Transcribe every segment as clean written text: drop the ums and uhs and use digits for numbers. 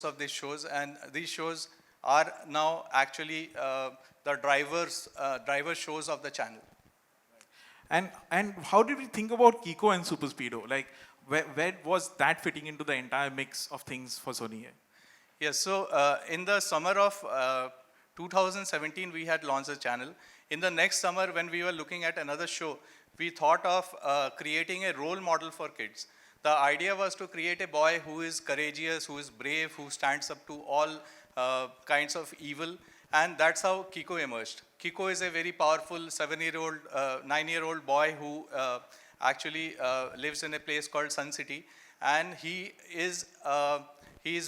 of these shows, and these shows are now actually the driver shows of the channel. And how did we think about Kiko and Super Speedo? Like, where was that fitting into the entire mix of things for Sony? Yes, so in the summer of 2017, we had launched the channel. In the next summer, when we were looking at another show, we thought of creating a role model for kids. The idea was to create a boy who is courageous, who is brave, who stands up to all kinds of evil, and that's how Kiko emerged. Kiko is a very powerful 7-year-old, 9-year-old boy who actually lives in a place called Sun City, and he is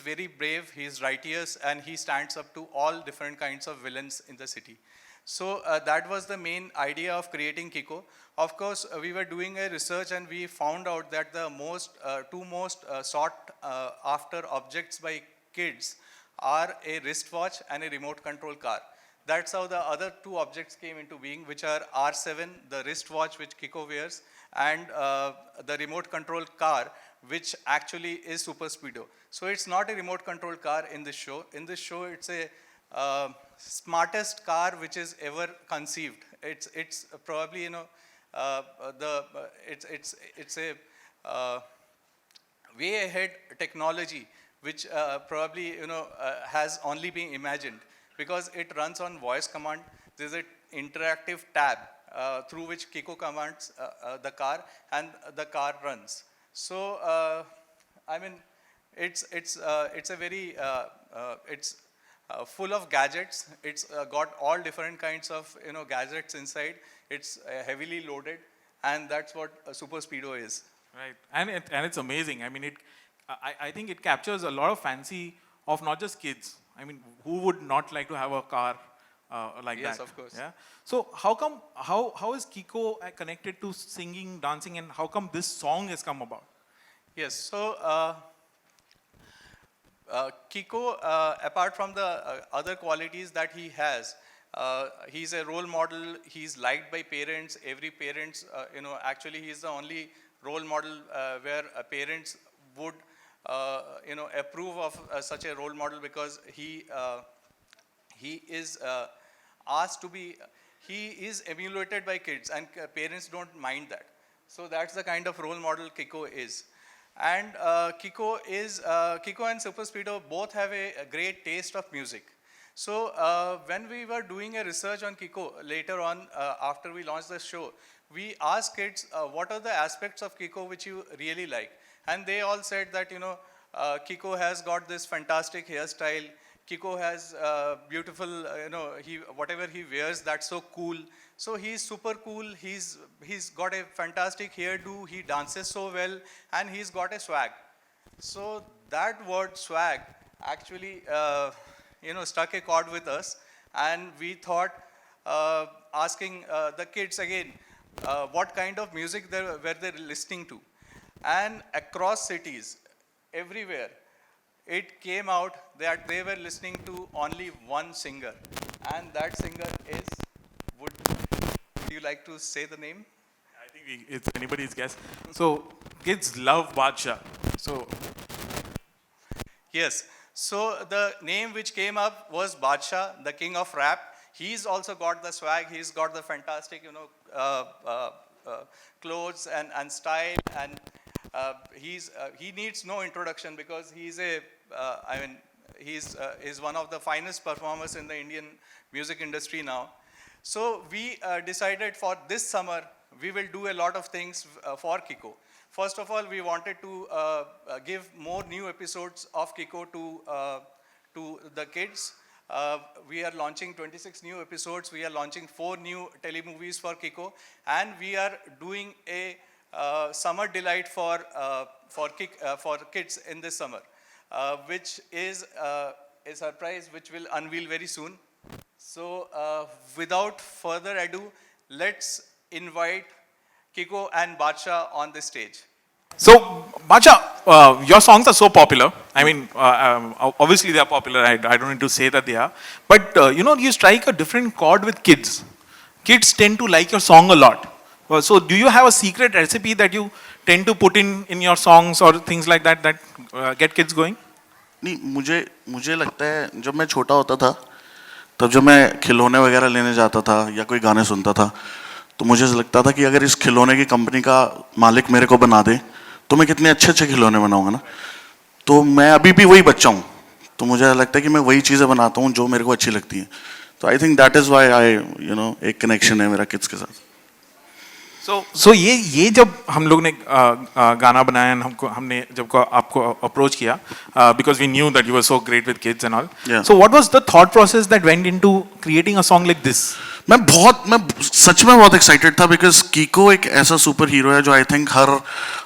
very brave, he is righteous, and he stands up to all different kinds of villains in the city. So that was the main idea of creating Kiko. Of course, we were doing a research and we found out that the two most sought after objects by kids are a wristwatch and a remote control car. That's how the other two objects came into being, which are R7, the wristwatch which Kiko wears, and the remote control car, which actually is Super Speedo. So it's not a remote control car in this show. In this show, it's a smartest car which is ever conceived. It's probably, you know, it's a way ahead technology which probably, you know, has only been imagined, because it runs on voice command. There's an interactive tab through which Kiko commands the car, and the car runs. So I mean, it's a very it's full of gadgets. It's got all different kinds of, you know, gadgets inside. It's heavily loaded, and that's what Super Speedo is. Right, and it's amazing. I mean, I think it captures a lot of fancy of not just kids. I mean, who would not like to have a car like that? Yes, of course. Yeah. So how is Kiko connected to singing, dancing, and how come this song has come about? Yes. So Kiko, apart from the other qualities that he has, he's a role model. He's liked by parents. Every parents, you know, actually he's the only role model where parents would, you know, approve of such a role model, because he is asked to be, he is emulated by kids, and parents don't mind that. So that's the kind of role model Kiko is. And Kiko and Super Speedo both have a great taste of music. So when we were doing a research on Kiko later on, after we launched the show, we asked kids, what are the aspects of Kiko which you really like? And they all said that, you know, Kiko has got this fantastic hairstyle. Kiko has beautiful, you know, whatever he wears, that's so cool. So he's super cool. He's got a fantastic hairdo. He dances so well, and he's got a swag. So that word swag actually, you know, struck a chord with us, and we thought, asking the kids again, what kind of music were they listening to, and across cities, everywhere, it came out that they were listening to only one singer, and that singer is, would you like to say the name? I think it's anybody's guess. So kids love Badshah. So yes. So the name which came up was Badshah, the king of rap. He's also got the swag. He's got the fantastic, you know, clothes and style, and he needs no introduction, because he's I mean, he's one of the finest performers in the Indian music industry now. So we decided for this summer we will do a lot of things for Kiko. First of all, we wanted to give more new episodes of Kiko to the kids. We are launching 26 new episodes. We are launching 4 new telemovies for Kiko, and we are doing a summer delight for kids in this summer, which is a surprise which will unveil very soon. So without further ado, let's invite Kiko and Badshah on the stage. So, Badshah, your songs are so popular. I mean, obviously they are popular. I don't need to say that they are. But, you know, you strike a different chord with kids. Kids tend to like your song a lot. So, do you have a secret recipe that you tend to put in your songs or things like that get kids going? नहीं, मुझे मुझे लगता है जब मैं छोटा होता था, तब जब मैं खिलौने वगैरह लेने जाता था या कोई गाने सुनता था, तो मुझे लगता था कि अगर इस खिलौने की कंपनी का मालिक मेरे को बना दे तो मैं कितने अच्छे अच्छे खिलौने बनाऊंगा ना। तो मैं अभी भी वही बच्चा हूँ, तो मुझे लगता है कि मैं वही चीज़ें बनाता हूँ जो मेरे को अच्छी लगती हैं। तो I think that is why I एक कनेक्शन है मेरा किड्स के साथ। So ये जब हम लोग ने गाना बनाया and हमने जब आपको अप्रोच किया because we knew that you were so great with kids and all. Yeah. So what was the thought process that went into creating a song like this? मैं सच में बहुत एक्साइटेड था बिकॉज कीको एक ऐसा सुपर हीरो है जो I think हर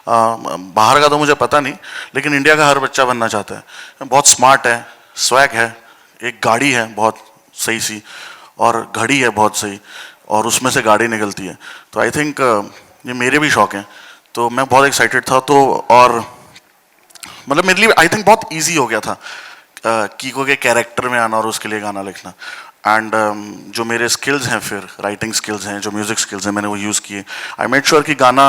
बाहर का तो मुझे पता नहीं, लेकिन इंडिया का हर बच्चा बनना चाहता है। बहुत स्मार्ट है, स्वैग है, एक गाड़ी है बहुत सही सी, और घड़ी है बहुत सही, और उसमें से गाड़ी निकलती है। तो आई थिंक ये मेरे भी शौक हैं, तो मैं बहुत एक्साइटेड था। तो और मतलब मेरे लिए आई थिंक बहुत इजी हो गया था कीको के कैरेक्टर में आना और उसके लिए गाना लिखना। एंड जो मेरे स्किल्स हैं, फिर राइटिंग स्किल्स हैं, जो म्यूजिक स्किल्स हैं, मैंने वो यूज़ किए। आई मेड श्योर कि गाना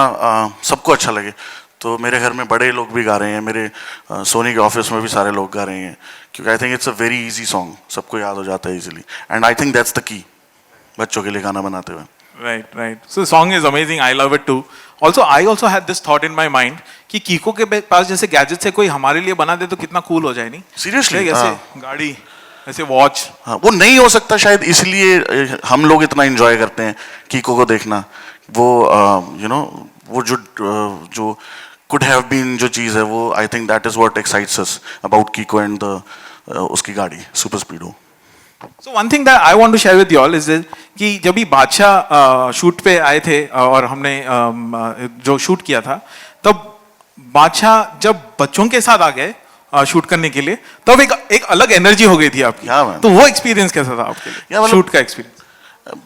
सबको अच्छा लगे। तो मेरे घर में बड़े लोग भी गा रहे हैं, मेरे सोनी के ऑफिस में भी सारे लोग गा रहे हैं, क्योंकि I think it's a very easy song, सबको याद हो जाता है easily. And I think that's the key बच्चों के लिए गाना बनाते हुए। Right. So the song is amazing. I love it too. I also had this thought in my mind कि कीको के पास जैसे गैजेट्स है, कोई हमारे लिए बना दे तो कितना कूल हो जाए, नहीं? Seriously? ऐसे गाड़ी, ऐसे वॉच। हाँ, वो नहीं हो सकता शायद, इसलिए हम लोग इतना एंजॉय करते हैं कीको को देखना। वो वो जो कुड हैव बीन जो चीज़ है, वो आई think that is what excites us about कीको and उसकी गाड़ी super स्पीडो। So one thing that I want to share with you all is that कि जब भी बादशाह शूट पे आए थे और हमने जो शूट किया था, तब बादशाह जब बच्चों के साथ आ गए शूट करने के लिए, तब एक अलग एनर्जी हो गई थी आपकी। Yeah, man. तो वो एक्सपीरियंस कैसा था आपके लिए? Yeah, शूट का एक्सपीरियंस।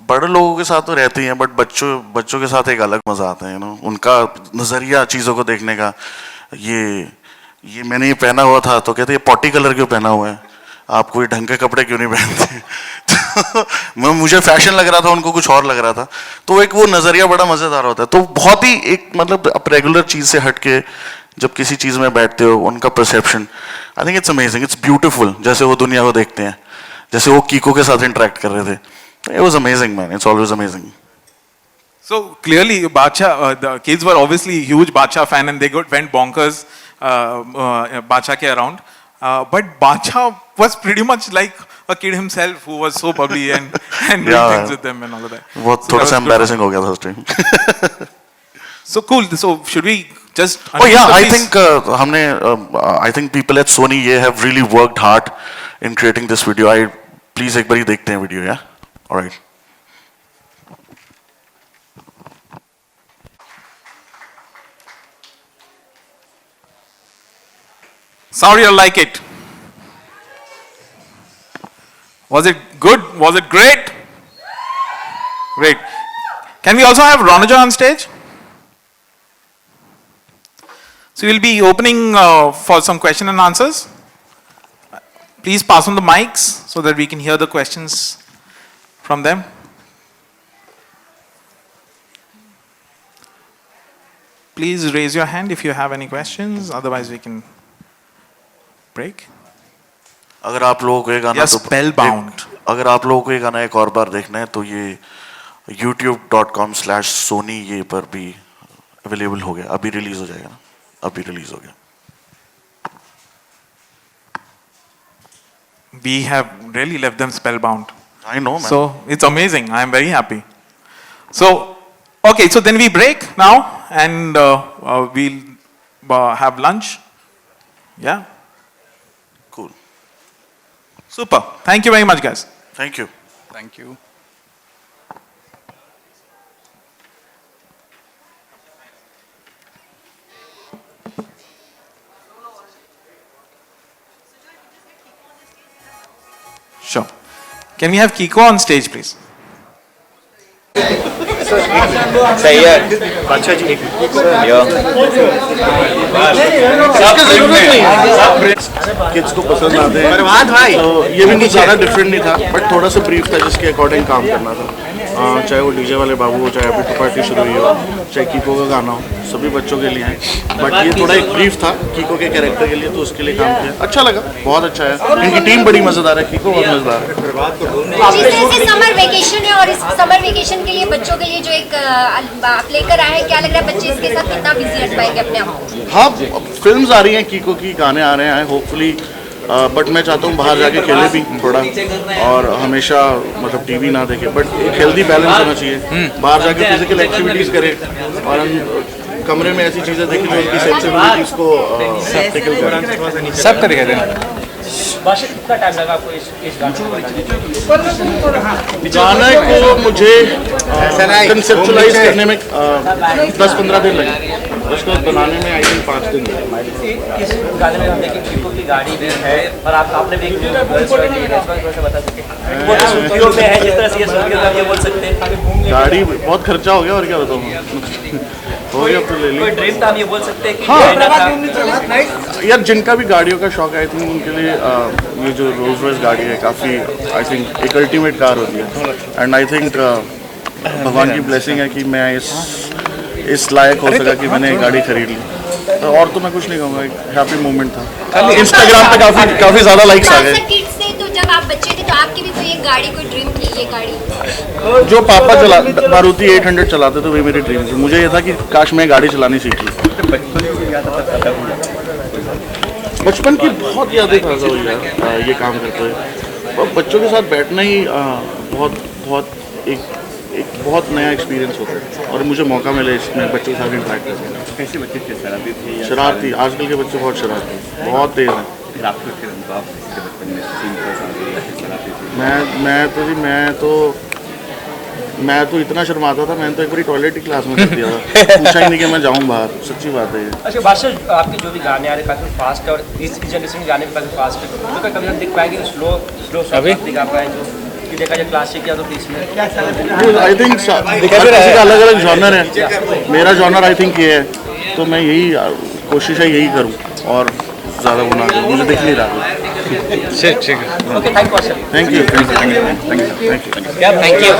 बड़े लोगों के साथ तो रहते ही हैं, बट बच्चों के साथ एक अलग मजा आता है, उनका नजरिया चीजों को देखने का। ये मैंने ये पहना हुआ था तो कहते ये पॉटी कलर क्यों पहना हुआ है, आप कोई ढंग के कपड़े क्यों नहीं पहनते? तो मुझे फैशन लग रहा था, उनको कुछ और लग रहा था। तो एक वो नजरिया बड़ा मजेदार होता है। तो बहुत ही एक मतलब आप रेगुलर चीज से हट के जब किसी चीज में बैठते हो, उनका perception, I think it's amazing, it's beautiful. जैसे वो दुनिया को देखते हैं, जैसे वो कीको के साथ इंटरेक्ट कर रहे थे, it was amazing man, it's always amazing. So clearly, the kids were obviously huge Bacha fan and they went bonkers Bacha ke around. But Bacha was pretty much like a kid himself who was so bubbly and doing things with them and all of that. वो So थोड़ा that सा was embarrassing हो गया था उस time. So cool. So should we just? Oh yeah, the I piece? think I think people at Sony ये have really worked hard in creating this video. Please एक बारी देखते हैं video, yeah? All right. Sorry, I like it. Was it good? Was it great? Great. Can we also have Ronaja on stage? So we'll be opening for some question and answers. Please pass on the mics so that we can hear the questions from them. Please raise your hand if you have any questions. Otherwise, we can break. अगर आप लोगों को ये गाना Yes, spellbound. अगर आप लोगों को ये गाना एक और बार देखना है तो ये youtube.com/sony ये पर भी अवेलेबल हो गया, अभी रिलीज हो जाएगा ना, अभी रिलीज हो गया। We have really left them spellbound. I know, man. So it's amazing. I am very happy. So, okay, so then we break now and we'll have lunch. Yeah? Cool. Super. Thank you very much, guys. Thank you. Thank you. Sure. Can we have Kiko on stage, please? सही है। अच्छा जी kids को पसंद आते हैं भाई। तो ये भी कुछ ज़्यादा डिफरेंट नहीं था, बट थोड़ा सा ब्रीफ था जिसके अकॉर्डिंग काम करना था। चाहे वो डीजे वाले बाबू हो, चाहे अभी पार्टी शुरू हुई हो, चाहे कीको का गाना हो, सभी बच्चों के लिए है। बट ये थोड़ा एक ब्रीफ था कीको के कैरेक्टर के लिए, तो उसके लिए काम किया। अच्छा लगा, बहुत अच्छा है। इनकी टीम बड़ी मज़ेदार है, कीको बहुत मज़ेदार है। जिस तरह से समर वेकेशन है और इस समर वेकेशन के लिए बच्चों के लिए जो एक आप लेकर आए हैं, क्या लग रहा है बच्चे इसके साथ कितना बिजी रख पाएंगे अपने आप को? हाँ, फिल्म्स आ रही हैं, कीको की गाने आ रहे हैं होपफुली, बट मैं चाहता हूँ बाहर जाके खेले भी थोड़ा, और हमेशा मतलब टीवी ना देखे, बट एक हेल्दी बैलेंस होना चाहिए। बाहर जाके फिजिकल एक्टिविटीज़ करे और हम कमरे में ऐसी चीज़ें देखें जो उनकी सेंसिबिलिटीज़ को टैकल करें। सब करके देना। बादशाह कितना टाइम लगा आपको इस गाने को बनाने गाने को मुझे कंसेप्चुलाइज करने में 10-15 दिन लगे, उसको बनाने में आई थिंक 5 दिन लगे। इस गाने में हम देखें कीको की गाड़ी भी है और आपने भी बता सकें वो तो सुर्खियों में है, जिस तरह से ये सुर्खियों में आप ये बोल सकते हैं गाड़ी बहुत खर्चा हो गया, और क्या बताऊँ, हो गया तो ले कोई ली। ड्रीम था, आप ये बोल सकते हैं कि हाँ। रहना था। यार जिनका भी गाड़ियों का शौक है, आई थिंक उनके लिए ये जो रोल्स रॉयस गाड़ी है काफ़ी, आई थिंक एक अल्टीमेट कार होती है। एंड आई थिंक भगवान की ब्लेसिंग है कि मैं इस लायक हो सका कि मैंने एक गाड़ी खरीद ली। तो और तो मैं कुछ नहीं कहूँगा, एक हैप्पी मोमेंट था। इंस्टाग्राम पे काफ़ी ज़्यादा लाइक्स आ गए। किड्स से तो जब आप बच्चे थे तो आपकी भी कोई एक गाड़ी, कोई ड्रीम थी ये गाड़ी? जो पापा मारुति 800 चलाते थे वही मेरी ड्रीम थी। मुझे ये था कि काश मैं गाड़ी चलानी सीख ली। बचपन की बहुत यादें ताज़ा हुई यार ये काम करते हुए, और बच्चों के साथ बैठना ही एक बहुत नया एक्सपीरियंस होता है, और मुझे मौका मिले इसमें बच्चों के साथ इंटरेक्ट करने का। कैसे बच्चे थे? शराबी थे? शरारती, आजकल के बच्चे बहुत शरारती, बहुत तेज़ हैं। फिर आपको फिर आप इसके बचपन में सीन शराबी थे? मैं तो इतना शर्माता था, मैंने तो एक बार टॉयलेट ही क्लास में कर दिया था। पूछा ही नहीं कि मैं जाऊँ बाहर, सच्ची बात है ये। अच्छा बादशाह, आपके जो भी गाने आ रहे हैं काफ़ी फास्ट है और इस जनरेशन के गाने भी काफ़ी फास्ट है, तो कभी हम देख पाएंगे स्लो दिखा पाए जो कि देखा जाए क्लासिक या तो इसमें आई थिंक किसी का अलग अलग जॉनर है, मेरा जॉनर आई थिंक ये है, तो मैं यही कोशिश है यही करूँ, और ज़्यादा वो ना करूँ, मुझे दिख नहीं रहा। ठीक है। Okay, thank you. Thank you. क्या थैंक यू?